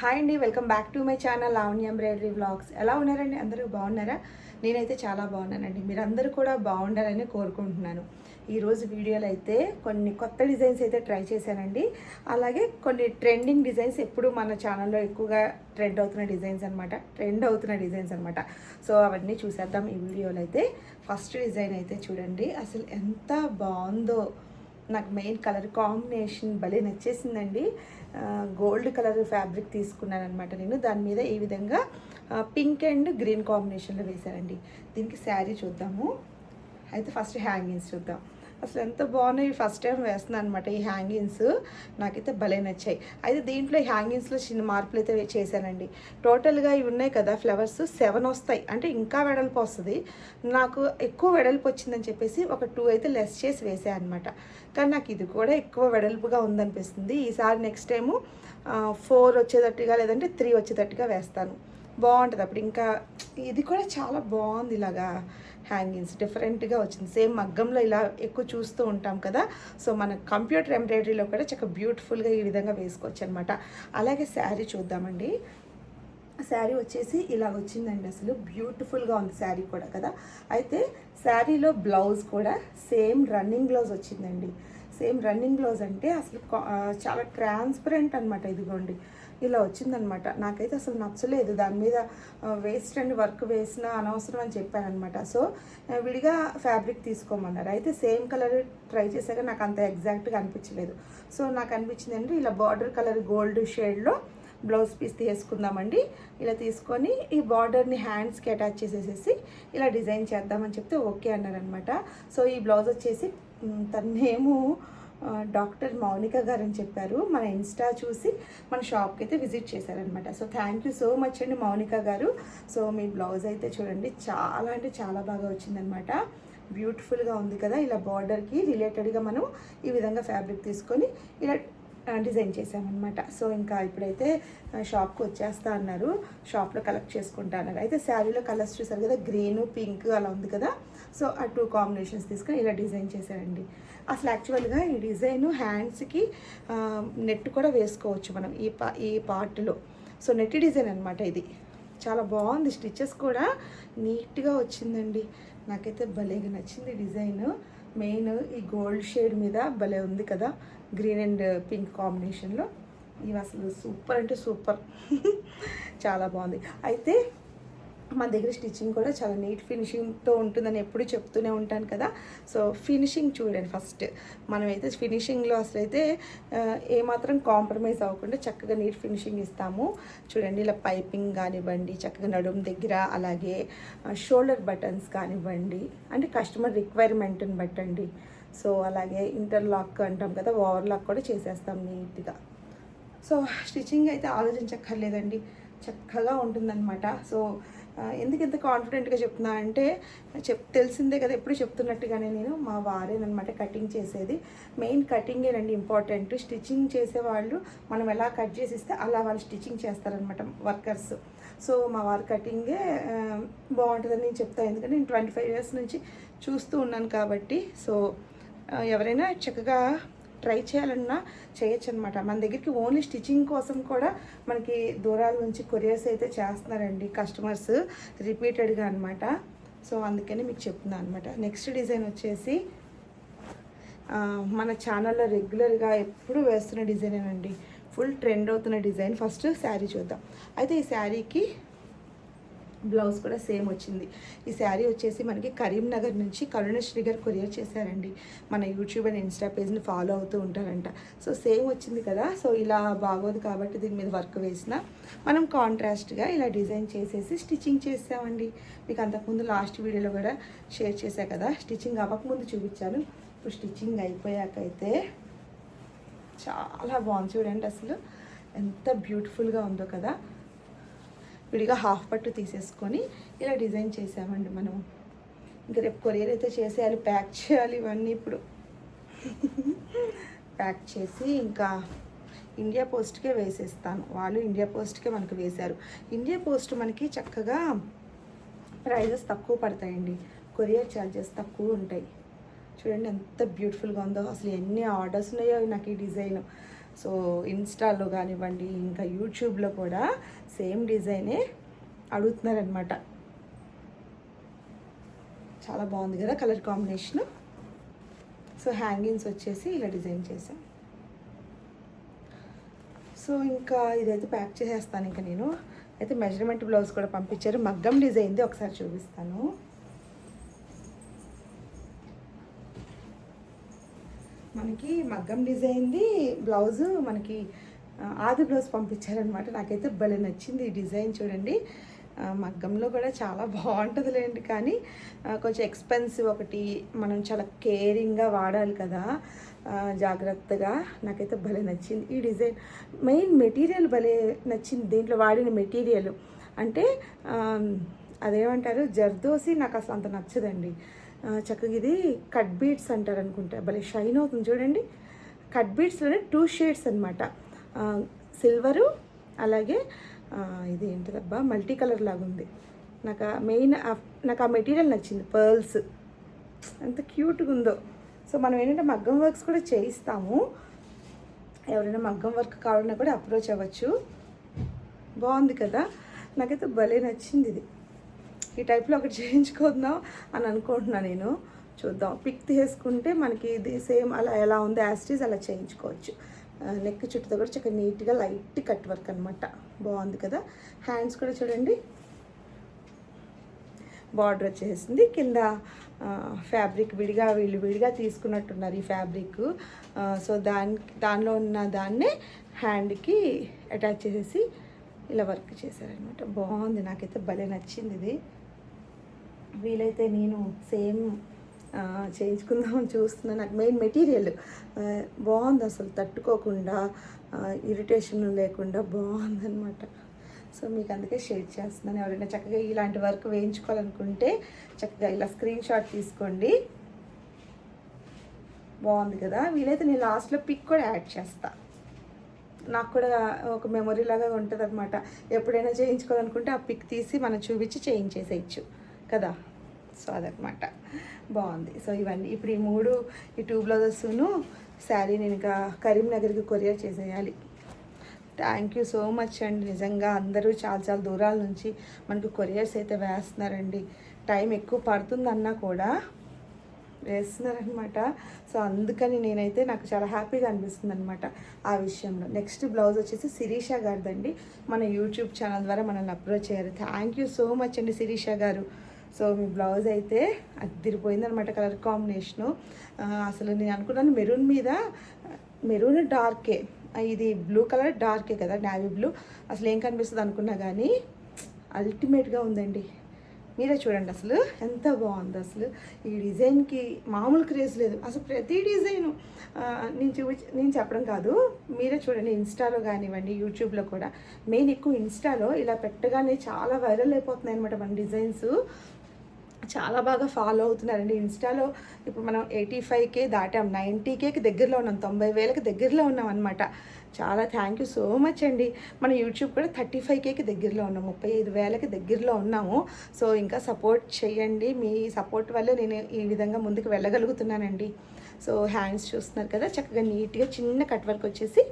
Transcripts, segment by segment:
Hi అండి, welcome back to my channel Lavanya embroidery vlogs. ఎలా ఉన్నారండి? అందరూ బాగున్నారా? నేనైతే చాలా బాగున్నానండి. మీరందరూ కూడా బాగుండాలని కోరుకుంటున్నాను. ఈరోజు వీడియోలో అయితే కొన్ని కొత్త డిజైన్స్ అయితే ట్రై చేశానండి. అలాగే కొన్ని ట్రెండింగ్ డిజైన్స్, ఎప్పుడు మన ఛానల్లో ఎక్కువగా ట్రెండ్ అవుతున్న డిజైన్స్ అనమాట. సో అవన్నీ చూసేద్దాం ఈ వీడియోలో అయితే. ఫస్ట్ డిజైన్ అయితే చూడండి, అసలు ఎంత బాగుందో. నాకు మెయిన్ కలర్ కాంబినేషన్ భలే నచ్చేసిందండి. గోల్డ్ కలర్ ఫ్యాబ్రిక్ తీసుకున్నాను అనమాట నేను. దాని మీద ఈ విధంగా పింక్ అండ్ గ్రీన్ కాంబినేషన్లో వేశానండి. దీనికి శారీ చూద్దాము. అయితే ఫస్ట్ హ్యాంగింగ్స్ చూద్దాం. అసలు ఎంత బాగున్నాయి. ఫస్ట్ టైం వేస్తున్నాను అనమాట ఈ హ్యాంగింగ్స్. నాకైతే భలే నచ్చాయి. అయితే దీంట్లో హ్యాంగింగ్స్లో చిన్న మార్పులు అయితే చేశానండి. టోటల్గా ఇవి ఉన్నాయి కదా ఫ్లవర్స్, 7 వస్తాయి. అంటే ఇంకా వెడల్పు వస్తుంది. నాకు ఎక్కువ వెడల్పు వచ్చిందని చెప్పేసి ఒక 2 అయితే లెస్ చేసి వేసాను అనమాట. కానీ నాకు ఇది కూడా ఎక్కువ వెడల్పుగా ఉందనిపిస్తుంది. ఈసారి నెక్స్ట్ టైము 4 వచ్చేటట్టుగా, లేదంటే 3 వచ్చేటట్టుగా వేస్తాను. బాగుంటుంది అప్పుడు. ఇంకా ఇది కూడా చాలా బాగుంది. ఇలాగా హ్యాంగింగ్స్ డిఫరెంట్గా వచ్చింది. సేమ్ మగ్గంలో ఇలా ఎక్కువ చూస్తూ ఉంటాం కదా. సో మన కంప్యూటర్ ఎంబ్రాయిడరీలో కూడా చక్కగా బ్యూటిఫుల్గా ఈ విధంగా వేసుకోవచ్చు అనమాట. అలాగే శారీ చూద్దామండి. శారీ వచ్చేసి ఇలా వచ్చిందండి. అసలు బ్యూటిఫుల్గా ఉంది శారీ కూడా కదా. అయితే శారీలో బ్లౌజ్ కూడా సేమ్ రన్నింగ్ బ్లౌజ్ వచ్చిందండి. సేమ్ రన్నింగ్ బ్లౌజ్ అంటే అసలు చాలా ట్రాన్స్పరెంట్ అనమాట. ఇదిగోండి ఇలా వచ్చిందనమాట. నాకైతే అసలు నచ్చలేదు. దాని మీద వేస్ట్ అండ్ వర్క్ వేసిన అనవసరం అని చెప్పానమాట. సో విడిగా ఫ్యాబ్రిక్ తీసుకోమన్నారు. అయితే సేమ్ కలర్ ట్రై చేశాక నాకు అంత ఎగ్జాక్ట్గా అనిపించలేదు. సో నాకు అనిపించింది అంటే ఇలా బార్డర్ కలర్ గోల్డ్ షేడ్లో బ్లౌజ్ పీస్ తీసుకుందామండి. ఇలా తీసుకొని ఈ బార్డర్ని హ్యాండ్స్కి అటాచ్ చేసేసేసి ఇలా డిజైన్ చేద్దామని చెప్తే ఓకే అన్నారనమాట. సో ఈ బ్లౌజ్ వచ్చేసి తన నేము డాక్టర్ మౌనిక గారు అని చెప్పారు. మన ఇన్స్టా చూసి మన షాప్కి అయితే విజిట్ చేశారనమాట. So thank you so much అండి మౌనిక గారు. సో మీ బ్లౌజ్ అయితే చూడండి చాలా అంటే చాలా బాగా వచ్చిందనమాట. బ్యూటిఫుల్గా ఉంది కదా. ఇలా బార్డర్కి రిలేటెడ్గా మనం ఈ విధంగా ఫ్యాబ్రిక్ తీసుకొని ఇలా డిజైన్ చేసామన్నమాట. సో ఇంకా ఇప్పుడైతే షాప్కి వచ్చేస్తా అన్నారు. షాప్లో కలెక్ట్ చేసుకుంటా అన్నారు. అయితే శారీలో కలర్స్ చూసారు కదా, గ్రీన్ పింక్ అలా ఉంది కదా. సో ఆ 2 కాంబినేషన్స్ తీసుకొని ఇలా డిజైన్ చేశారండి. అసలు యాక్చువల్గా ఈ డిజైన్ హ్యాండ్స్కి నెట్ కూడా వేసుకోవచ్చు మనం ఈ పార్ట్లో. సో నెట్ డిజైన్ అనమాట ఇది. చాలా బాగుంది. స్టిచెస్ కూడా నీట్గా వచ్చిందండి. నాకైతే భలేగా నచ్చింది డిజైన్. మెయిన్ ఈ గోల్డ్ షేడ్ మీద భలే ఉంది కదా, గ్రీన్ అండ్ పింక్ కాంబినేషన్లో. ఇవి అసలు సూపర్ అంటే సూపర్. చాలా బాగుంది. అయితే మన దగ్గర స్టిచ్చింగ్ కూడా చాలా నీట్ ఫినిషింగ్తో ఉంటుందని ఎప్పుడు చెప్తూనే ఉంటాను కదా. సో ఫినిషింగ్ చూడండి ఫస్ట్. మనమైతే ఫినిషింగ్లో అసలు అయితే ఏమాత్రం కాంప్రమైజ్ అవ్వకుండా చక్కగా నీట్ ఫినిషింగ్ ఇస్తాము. చూడండి ఇలా పైపింగ్ కానివ్వండి, చక్కగా నడుము దగ్గర, అలాగే షోల్డర్ బటన్స్ కానివ్వండి, అంటే కస్టమర్ రిక్వైర్మెంట్ని బట్టండి. సో అలాగే ఇంటర్లాక్ అంటాం కదా, ఓవర్లాక్ కూడా చేసేస్తాం నీట్గా. సో స్టిచ్చింగ్ అయితే ఆలోచించక్కర్లేదండి, చక్కగా ఉంటుందన్నమాట. సో ఎందుకు ఎంత కాన్ఫిడెంట్గా చెప్తున్నా అంటే తెలిసిందే కదా, ఎప్పుడు చెప్తున్నట్టుగానే నేను మా వారేనమాట కటింగ్ చేసేది. మెయిన్ కటింగేనండి ఇంపార్టెంట్. స్టిచ్చింగ్ చేసేవాళ్ళు మనం ఎలా కట్ చేసి ఇస్తే అలా వాళ్ళు స్టిచ్చింగ్ చేస్తారనమాట వర్కర్స్. సో మా వారి కటింగే బాగుంటుందని నేను చెప్తాను. ఎందుకంటే నేను 25 years నుంచి చూస్తూ ఉన్నాను కాబట్టి. సో ఎవరైనా చక్కగా ట్రై చేయాలన్నా చేయొచ్చు అనమాట. మన దగ్గరికి ఓన్లీ స్టిచ్చింగ్ కోసం కూడా మనకి దూరాల నుంచి కొరియర్స్ అయితే చేస్తున్నారండి కస్టమర్స్ రిపీటెడ్గా అనమాట. సో అందుకని మీకు చెప్తున్నాను అనమాట. నెక్స్ట్ డిజైన్ వచ్చేసి మన ఛానల్లో రెగ్యులర్గా ఎప్పుడు వేస్తున్న డిజైనేనండి. ఫుల్ ట్రెండ్ అవుతున్న డిజైన్. ఫస్ట్ శారీ చూద్దాం. అయితే ఈ శారీకి బ్లౌజ్ కూడా సేమ్ వచ్చింది. ఈ శారీ వచ్చేసి మనకి కరీంనగర్ నుంచి కరుణశ్రీ గారు కొరియర్ చేశారండి. మన యూట్యూబ్ అండ్ ఇన్స్టా పేజ్ని ఫాలో అవుతూ ఉంటారంట. సో సేమ్ వచ్చింది కదా. సో ఇలా బాగోదు కాబట్టి దీని మీద వర్క్ వేసిన మనం కాంట్రాస్ట్గా ఇలా డిజైన్ చేసేసి స్టిచ్చింగ్ చేసామండి. మీకు అంతకుముందు లాస్ట్ వీడియోలో కూడా షేర్ చేశా కదా, స్టిచ్చింగ్ అవ్వకముందు చూపించాను. ఇప్పుడు స్టిచ్చింగ్ అయిపోయాకైతే చాలా బాగుంది. చూడండి అసలు ఎంత బ్యూటిఫుల్గా ఉందో కదా. విడిగా హాఫ్ పట్టు తీసేసుకొని ఇలా డిజైన్ చేసామండి మనం. ఇంకా రేపు కొరియర్ అయితే చేసేయాలి, ప్యాక్ చేయాలి ఇవన్నీ. ఇప్పుడు ప్యాక్ చేసి ఇంకా ఇండియా పోస్ట్కే వేసేస్తాను. వాళ్ళు ఇండియా పోస్ట్కే మనకు వేశారు. ఇండియా పోస్ట్ మనకి చక్కగా ప్రైజెస్ తక్కువ పడతాయండి, కొరియర్ ఛార్జెస్ తక్కువ ఉంటాయి. చూడండి ఎంత బ్యూటిఫుల్గా ఉందో. అసలు ఎన్ని ఆర్డర్స్ ఉన్నాయో నాకు ఈ డిజైన్. సో ఇన్స్టాలో కానివ్వండి, ఇంకా యూట్యూబ్లో కూడా సేమ్ డిజైనే అడుగుతున్నారనమాట. చాలా బాగుంది కదా కలర్ కాంబినేషను. సో హ్యాంగింగ్స్ వచ్చేసి ఇలా డిజైన్ చేశాం. సో ఇంకా ఇదైతే ప్యాక్ చేసేస్తాను. ఇంకా నేను అయితే మెజర్మెంట్ బ్లౌజ్ కూడా పంపించారు, మగ్గం డిజైన్ది, ఒకసారి చూపిస్తాను. మనకి మగ్గం డిజైన్ది బ్లౌజు మనకి ఆది బ్లౌజ్ పంపించారనమాట. నాకైతే భలే నచ్చింది ఈ డిజైన్. చూడండి, మగ్గంలో కూడా చాలా బాగుంటుందిలేండి, కానీ కొంచెం ఎక్స్పెన్సివ్ ఒకటి, మనం చాలా కేరింగ్గా వాడాలి కదా, జాగ్రత్తగా. నాకైతే భలే నచ్చింది ఈ డిజైన్. మెయిన్ మెటీరియల్ భలే నచ్చింది, దీంట్లో వాడిన మెటీరియల్ అంటే అదేమంటారు, జర్దోసి నాకు అసలు అంత నచ్చదండి. చక్కగా ఇది కట్ బీడ్స్ అంటారు అనుకుంటా, భలే షైన్ అవుతుంది చూడండి. కట్ బీడ్స్లోనే 2 షేడ్స్ అనమాట, సిల్వరు అలాగే ఇది ఏంటిదబ్బా మల్టీ కలర్ లాగా ఉంది. నాకు మెయిన్ నాకు ఆ మెటీరియల్ నచ్చింది, పర్ల్స్ ఎంత క్యూట్గా ఉందో. సో మనం ఏంటంటే మగ్గం వర్క్స్ కూడా చేయిస్తాము, ఎవరైనా మగ్గం వర్క్ కావాలన్నా కూడా అప్రోచ్ అవ్వచ్చు. బాగుంది కదా, నాకైతే భలే నచ్చింది ఇది. ఈ టైప్లో ఒకటి చేయించుకుందాం అని అనుకుంటున్నాను నేను. చూద్దాం, పిక్ తీసుకుంటే మనకి ఇది సేమ్ అలా ఎలా ఉందో యాస్టీస్ అలా చేయించుకోవచ్చు. నెక్ చుట్టూ కూడా చక్కగా నీట్గా లైట్ కట్ వర్క్ అనమాట, బాగుంది కదా. హ్యాండ్స్ కూడా చూడండి, బార్డర్ వచ్చేసింది. కింద ఫ్యాబ్రిక్ వీళ్ళు విడిగా తీసుకున్నట్టున్నారు ఈ ఫ్యాబ్రిక్. సో దానిలో ఉన్న దాన్నే హ్యాండ్కి అటాచ్ చేసేసి ఇలా వర్క్ చేశారనమాట. బాగుంది, నాకైతే భలే నచ్చింది ఇది. వీలైతే నేను సేమ్ చేయించుకుందామని చూస్తున్నాను. నాకు మెయిన్ మెటీరియల్ బాగుంది, అసలు తట్టుకోకుండా ఇరిటేషన్ లేకుండా బాగుందనమాట. సో మీకు అందుకే షేర్ చేస్తున్నాను. ఎవరైనా చక్కగా ఇలాంటి వర్క్ వేయించుకోవాలనుకుంటే చక్కగా ఇలా స్క్రీన్ షాట్ తీసుకోండి. బాగుంది కదా. వీలైతే నేను లాస్ట్లో పిక్ కూడా యాడ్ చేస్తాను, నాకు కూడా ఒక మెమొరీ లాగా ఉంటుంది అనమాట. ఎప్పుడైనా చేయించుకోవాలనుకుంటే ఆ పిక్ తీసి మనం చూపించి చేయించేసేయచ్చు కదా. సో అదనమాట, బాగుంది. సో ఇవన్నీ ఇప్పుడు ఈ 2 బ్లౌజెస్ను శారీ నేను ఇంకా కరీంనగర్కి కొరియర్ చేసేయాలి. థ్యాంక్ యూ సో మచ్ అండి. నిజంగా అందరూ చాలా దూరాల నుంచి మనకు కొరియర్స్ అయితే వేస్తున్నారండి. టైం ఎక్కువ పడుతుందన్నా కూడా వేస్తున్నారనమాట. సో అందుకని నాకు చాలా హ్యాపీగా అనిపిస్తుంది అనమాట ఆ విషయంలో. నెక్స్ట్ బ్లౌజ్ వచ్చేసి శిరీష గారిదండి. మన యూట్యూబ్ ఛానల్ ద్వారా మనల్ని అప్రోచ్ అయ్యారు. థ్యాంక్ యూ సో మచ్ అండి శిరీష గారు. సో మీ బ్లౌజ్ అయితే అదిరిపోయింది అనమాట, కలర్ కాంబినేషను. అసలు నేను అనుకున్నాను మెరూన్ మీద, మెరూన్ డార్కే, ఇది బ్లూ కలర్ డార్కే కదా, నేవీ బ్లూ, అసలు ఏం కనిపిస్తుంది అనుకున్నా కానీ అల్టిమేట్గా ఉందండి. మీరే చూడండి అసలు ఎంత బాగుంది. అసలు ఈ డిజైన్కి మామూలు క్రేజ్ లేదు అసలు. ప్రతి డిజైను నేను చెప్పడం కాదు, మీరే చూడండి. ఇన్స్టాలో కానివ్వండి, యూట్యూబ్లో కూడా, మెయిన్ ఎక్కువ ఇన్స్టాలో ఇలా పెట్టగానే చాలా వైరల్ అయిపోతున్నాయి అనమాట మన డిజైన్స్. చాలా బాగా ఫాలో అవుతున్నారండి ఇన్స్టాలో. ఇప్పుడు మనం 85K దాటాం, 90Kకి దగ్గరలో ఉన్నాం, 90,000కి దగ్గరలో ఉన్నాం అనమాట. చాలా థ్యాంక్ యూ సో మచ్ అండి. మన యూట్యూబ్ కూడా 35Kకి దగ్గరలో ఉన్నాము, 35,000కి దగ్గరలో ఉన్నాము. సో ఇంకా సపోర్ట్ చేయండి, మీ సపోర్ట్ వల్లే నేను ఈ విధంగా ముందుకు వెళ్ళగలుగుతున్నానండి. సో హ్యాండ్స్ చూస్తున్నారు కదా, చక్కగా నీట్గా చిన్న కట్ వర్క్ వచ్చేసి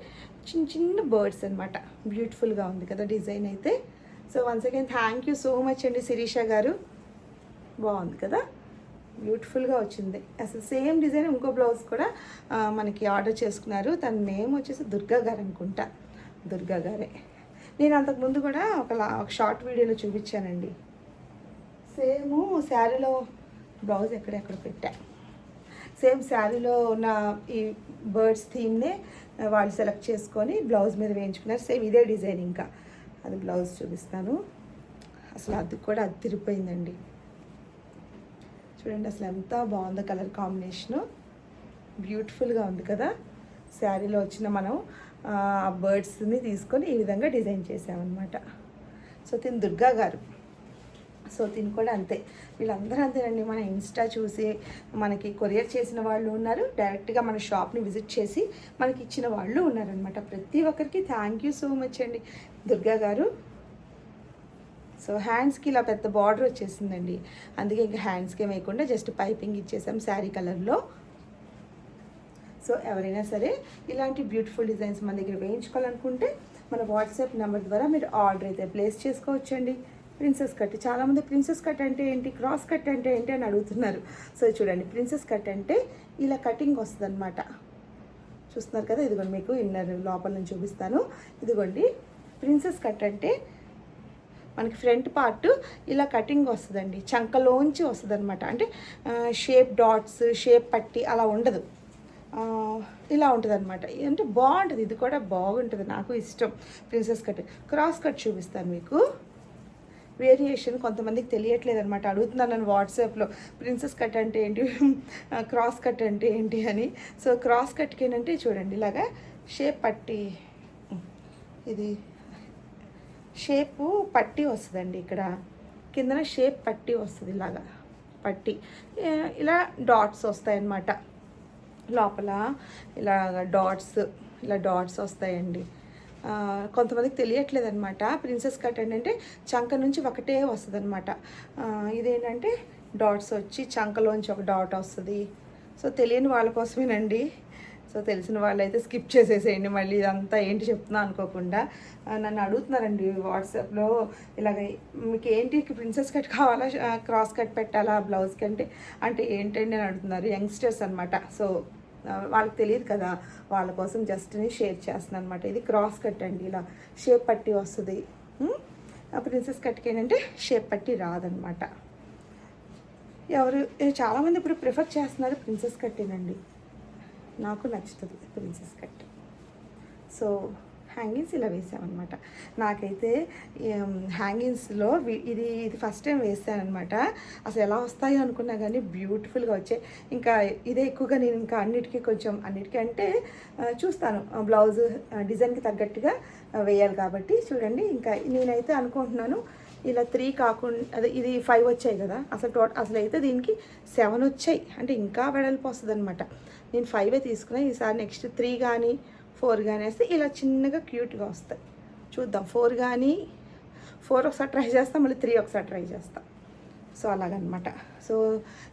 చిన్న బర్డ్స్ అనమాట. బ్యూటిఫుల్గా ఉంది కదా డిజైన్ అయితే. So once again thank you so much అండి శిరీష గారు. బాగుంది కదా, బ్యూటిఫుల్గా వచ్చింది. అసలు సేమ్ డిజైన్ ఇంకో బ్లౌజ్ కూడా మనకి ఆర్డర్ చేసుకున్నారు. తన నేమ్ వచ్చేసి దుర్గా గారు అనుకుంటా, దుర్గా గారే. నేను అంతకుముందు కూడా ఒక షార్ట్ వీడియోలో చూపించానండి. సేమ్ శారీలో బ్లౌజ్ ఎక్కడెక్కడ పెట్టా, సేమ్ శారీలో ఉన్న ఈ బర్డ్స్ థీమ్నే వాళ్ళు సెలెక్ట్ చేసుకొని బ్లౌజ్ మీద వేయించుకున్నారు. సేమ్ ఇదే డిజైన్, ఇంకా అది బ్లౌజ్ చూపిస్తాను. అసలు అది కూడా అదిరిపోయిందండి. చూడండి అసలు ఎంత బాగుందో కలర్ కాంబినేషను, బ్యూటిఫుల్గా ఉంది కదా. శారీలో వచ్చిన మనం ఆ బర్డ్స్ని తీసుకొని ఈ విధంగా డిజైన్ చేసామన్నమాట. సో తిని దుర్గా గారు. సో తిని కూడా అంతే, వీళ్ళందరూ అంతేనండి. మన ఇన్స్టా చూసి మనకి కొరియర్ చేసిన వాళ్ళు ఉన్నారు, డైరెక్ట్గా మన షాప్ని విజిట్ చేసి మనకి ఇచ్చిన వాళ్ళు ఉన్నారనమాట. ప్రతి ఒక్కరికి థ్యాంక్ యూ సో మచ్ అండి దుర్గా గారు. సో హ్యాండ్స్కి ఇలా పెద్ద బార్డర్ వచ్చేసిందండి, అందుకే ఇంకా హ్యాండ్స్కి వేయకుండా జస్ట్ పైపింగ్ ఇచ్చేసాం శారీ కలర్లో. సో ఎవరైనా సరే ఇలాంటి బ్యూటిఫుల్ డిజైన్స్ మన దగ్గర వేయించుకోవాలనుకుంటే మన వాట్సాప్ నెంబర్ ద్వారా మీరు ఆర్డర్ అయితే ప్లేస్ చేసుకోవచ్చండి. ప్రిన్సెస్ కట్, చాలామంది ప్రిన్సెస్ కట్ అంటే ఏంటి, క్రాస్ కట్ అంటే ఏంటి అని అడుగుతున్నారు. సో చూడండి, ప్రిన్సెస్ కట్ అంటే ఇలా కటింగ్ వస్తుంది అనమాట. చూస్తున్నారు కదా, ఇదిగోండి మీకు ఇన్నర్ లోపల నుంచి చూపిస్తాను. ఇదిగోండి ప్రిన్సెస్ కట్ అంటే మనకి ఫ్రంట్ పార్ట్ ఇలా కటింగ్ వస్తుందండి, చంకలోంచి వస్తుంది అనమాట. అంటే షేప్ డాట్స్, షేప్ పట్టి అలా ఉండదు, ఇలా ఉంటుంది అనమాట. అంటే బాగుంటుంది, ఇది కూడా బాగుంటుంది, నాకు ఇష్టం ప్రిన్సెస్ కట్. క్రాస్ కట్ చూపిస్తాను మీకు, వేరియేషన్ కొంతమందికి తెలియట్లేదు అనమాట, అడుగుతున్నాను నన్ను వాట్సాప్లో ప్రిన్సెస్ కట్ అంటే ఏంటి, క్రాస్ కట్ అంటే ఏంటి అని. సో క్రాస్ కట్కి ఏంటంటే చూడండి, ఇలాగా షేప్ పట్టి, ఇది షేపు పట్టి వస్తుందండి, ఇక్కడ కిందన షేప్ పట్టి వస్తుంది, ఇలాగా పట్టి ఇలా డాట్స్ వస్తాయన్నమాట. లోపల ఇలాగ ఇలా డాట్స్ వస్తాయండి. కొంతమందికి తెలియట్లేదు అనమాట. ప్రిన్సెస్ కట్ ఏంటంటే చంక నుంచి ఒకటే వస్తుంది అనమాట. ఇదేంటంటే డాట్స్ వచ్చి చంకలోంచి ఒక డాట్ వస్తుంది. సో తెలియని వాళ్ళ కోసమేనండి. సో తెలిసిన వాళ్ళైతే స్కిప్ చేసేసేయండి, మళ్ళీ ఇదంతా ఏంటి చెప్తున్నా అనుకోకుండా. నన్ను అడుగుతున్నారండి వాట్సాప్లో, ఇలాగ మీకు ఏంటి ప్రిన్సెస్ కట్ కావాలా, క్రాస్ కట్ పెట్టాలా బ్లౌజ్కి అంటే ఏంటండి అని అడుగుతున్నారు, యంగ్స్టర్స్ అనమాట. సో వాళ్ళకి తెలియదు కదా, వాళ్ళ కోసం జస్ట్ నేను షేర్ చేస్తున్నాను అనమాట. ఇది క్రాస్ కట్ అండి, ఇలా షేప్ పట్టి వస్తుంది. ప్రిన్సెస్ కట్కి ఏంటంటే షేప్ పట్టి రాదనమాట. చాలామంది ఇప్పుడు ప్రిఫర్ చేస్తున్నారు ప్రిన్సెస్ కట్టేనండి, నాకు నచ్చుతుంది ప్రిన్సెస్ కట్. సో హ్యాంగింగ్స్ ఇలా వేసామన్నమాట. నాకైతే హ్యాంగింగ్స్లో ఇది ఫస్ట్ టైం వేసానమాట. అసలు ఎలా వస్తాయో అనుకున్నా కానీ బ్యూటిఫుల్గా వచ్చాయి. ఇంకా ఇదే ఎక్కువగా నేను ఇంకా అన్నిటికీ అంటే చూస్తాను, బ్లౌజ్ డిజైన్కి తగ్గట్టుగా వేయాలి కాబట్టి. చూడండి, ఇంకా నేనైతే అనుకుంటున్నాను ఇలా 3 కాకుండా, అదే ఇది 5 వచ్చాయి కదా, అసలు అయితే దీనికి 7 వచ్చాయి, అంటే ఇంకా వెడల్పు వస్తుంది అనమాట. నేను 5 తీసుకున్నా, ఈసారి నెక్స్ట్ 3 కానీ 4 కానీ వేస్తే ఇలా చిన్నగా క్యూట్గా వస్తాయి. చూద్దాం, 4 కానీ 4 ఒకసారి ట్రై చేస్తాం, మళ్ళీ 3 ఒకసారి ట్రై చేస్తాం. సో అలాగనమాట. సో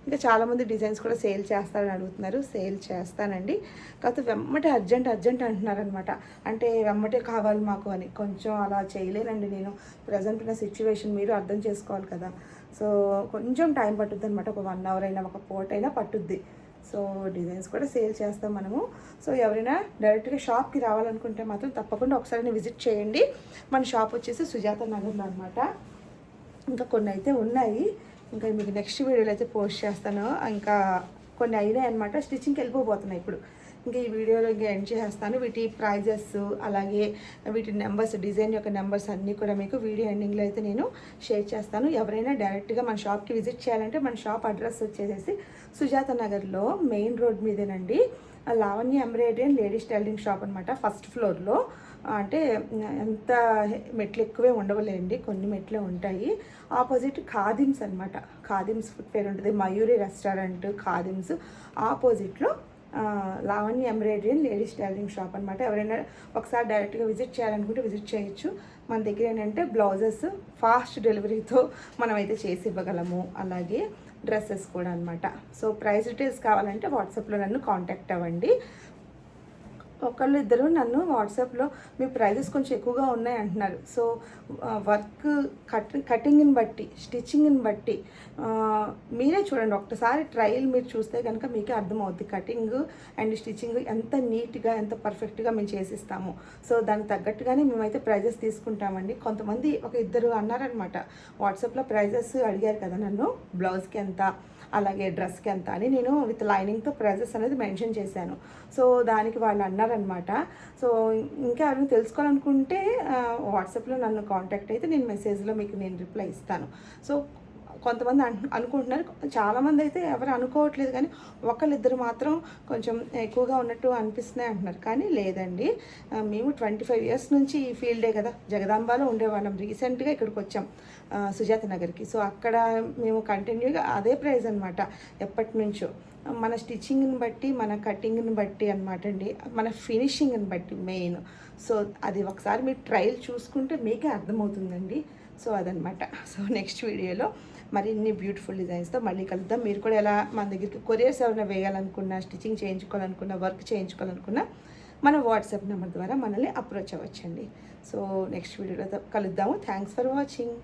ఇంకా చాలామంది డిజైన్స్ కూడా సేల్ చేస్తారని అడుగుతున్నారు, సేల్ చేస్తానండి. కాకపోతే వెమ్మటే అర్జెంట్ అంటున్నారనమాట. అంటే వెమ్మటే కావాలి మాకు అని. కొంచెం అలా చేయలేనండి నేను, ప్రజెంట్ ఉన్న సిచ్యువేషన్ మీరు అర్థం చేసుకోవాలి కదా. సో కొంచెం టైం పట్టుద్ది అనమాట, ఒక 1 అవర్ అయినా, ఒక పూట అయినా పట్టుద్ది. సో డిజైన్స్ కూడా సేల్ చేస్తాం మనము. సో ఎవరైనా డైరెక్ట్గా షాప్కి రావాలనుకుంటే మాత్రం తప్పకుండా ఒకసారి విజిట్ చేయండి. మన షాప్ వచ్చేసి సుజాత నగర్లో అనమాట. ఇంకా కొన్ని అయితే ఉన్నాయి, ఇంకా మీకు నెక్స్ట్ వీడియోలో అయితే పోస్ట్ చేస్తాను. ఇంకా కొన్ని అయినాయి అనమాట, స్టిచ్చింగ్కి వెళ్ళిపోతున్నాయి ఇప్పుడు. ఇంకా ఈ వీడియోలో ఇంకా ఎండ్ చేస్తాను. వీటి ప్రైజెస్, అలాగే వీటి నెంబర్స్, డిజైన్ యొక్క నెంబర్స్ అన్నీ కూడా మీకు వీడియో ఎండింగ్లో అయితే నేను షేర్ చేస్తాను. ఎవరైనా డైరెక్ట్గా మన షాప్కి విజిట్ చేయాలంటే మన షాప్ అడ్రస్ వచ్చేసి సుజాత నగర్లో మెయిన్ రోడ్ మీదేనండి, Lavanya embroidery and ladies tailoring shop అనమాట. ఫస్ట్ ఫ్లోర్లో, అంటే ఎంత మెట్లు ఎక్కువే ఉండవలేండి, కొన్ని మెట్లే ఉంటాయి. ఆపోజిట్ ఖాదిమ్స్ అనమాట, ఖాదిమ్స్ ఫుట్వేర్ ఉంటుంది, మయూరి రెస్టారెంట్ ఖాదిమ్స్ ఆపోజిట్లో Lavanya embroidery and ladies tailoring shop అనమాట. ఎవరైనా ఒకసారి డైరెక్ట్గా విజిట్ చేయాలనుకుంటే విజిట్ చేయొచ్చు. మన దగ్గర ఏంటంటే బ్లౌజెస్ ఫాస్ట్ డెలివరీతో మనం అయితే చేసి ఇవ్వగలము, అలాగే డ్రెస్సెస్ కూడా అనమాట. సో ప్రైస్ డీటెయిల్స్ కావాలంటే వాట్సాప్లో నన్ను కాంటాక్ట్ అవ్వండి. ఒకళ్ళు ఇద్దరు నన్ను వాట్సాప్లో మీ ప్రైజెస్ కొంచెం ఎక్కువగా ఉన్నాయి అంటున్నారు. సో వర్క్ కటింగ్ని బట్టి, స్టిచ్చింగ్ని బట్టి మీరే చూడండి, ఒకసారి ట్రయల్ మీరు చూస్తే కనుక మీకే అర్థమవుద్ది కటింగ్ అండ్ స్టిచ్చింగ్ ఎంత నీట్గా, ఎంత పర్ఫెక్ట్గా మేము చేసిస్తాము. సో దానికి తగ్గట్టుగానే మేమైతే ప్రైజెస్ తీసుకుంటామండి. కొంతమంది ఒక ఇద్దరు అన్నారనమాట వాట్సాప్లో, ప్రైజెస్ అడిగారు కదా నన్ను, బ్లౌజ్కి ఎంత, అలాగే డ్రెస్కి ఎంత అని. నేను విత్ లైనింగ్తో ప్రైజెస్ అనేది మెన్షన్ చేశాను. సో దానికి వాళ్ళు అన్నారనమాట. సో ఇంకా ఎవరైనా తెలుసుకోవాలనుకుంటే వాట్సాప్లో నన్ను కాంటాక్ట్ అయితే నేను మెసేజ్లో మీకు నేను రిప్లై ఇస్తాను. సో కొంతమంది అనుకుంటున్నారు, చాలామంది అయితే ఎవరు అనుకోవట్లేదు, కానీ ఒకళ్ళిద్దరు మాత్రం కొంచెం ఎక్కువగా ఉన్నట్టు అనిపిస్తున్నాయి అంటున్నారు. కానీ లేదండి, మేము 25 ఇయర్స్ నుంచి ఈ ఫీల్డే కదా, జగదాంబాలో ఉండేవాళ్ళం. రీసెంట్గా ఇక్కడికి వచ్చాం సుజాత నగర్కి. సో అక్కడ మేము కంటిన్యూగా అదే ప్రైస్ అనమాట ఎప్పటి నుంచో. మన స్టిచ్చింగ్ని బట్టి మన కటింగ్ని బట్టి అనమాట అండి, మన ఫినిషింగ్ని బట్టి మెయిన్. సో అది ఒకసారి మీరు ట్రయల్ చూసుకుంటే మీకే అర్థమవుతుందండి. సో అదనమాట. సో నెక్స్ట్ వీడియోలో మరిన్ని బ్యూటిఫుల్ డిజైన్స్తో మళ్ళీ కలుద్దాం. మీరు కూడా ఎలా మన దగ్గరికి కొరియర్స్ ఎవరైనా వేయాలనుకున్నా, స్టిచ్చింగ్ చేయించుకోవాలనుకున్నా, వర్క్ చేయించుకోవాలనుకున్నా మన వాట్సాప్ నెంబర్ ద్వారా మనల్ని అప్రోచ్ అవ్వచ్చండి. సో నెక్స్ట్ వీడియోలో కలుద్దాము. Thanks for watching.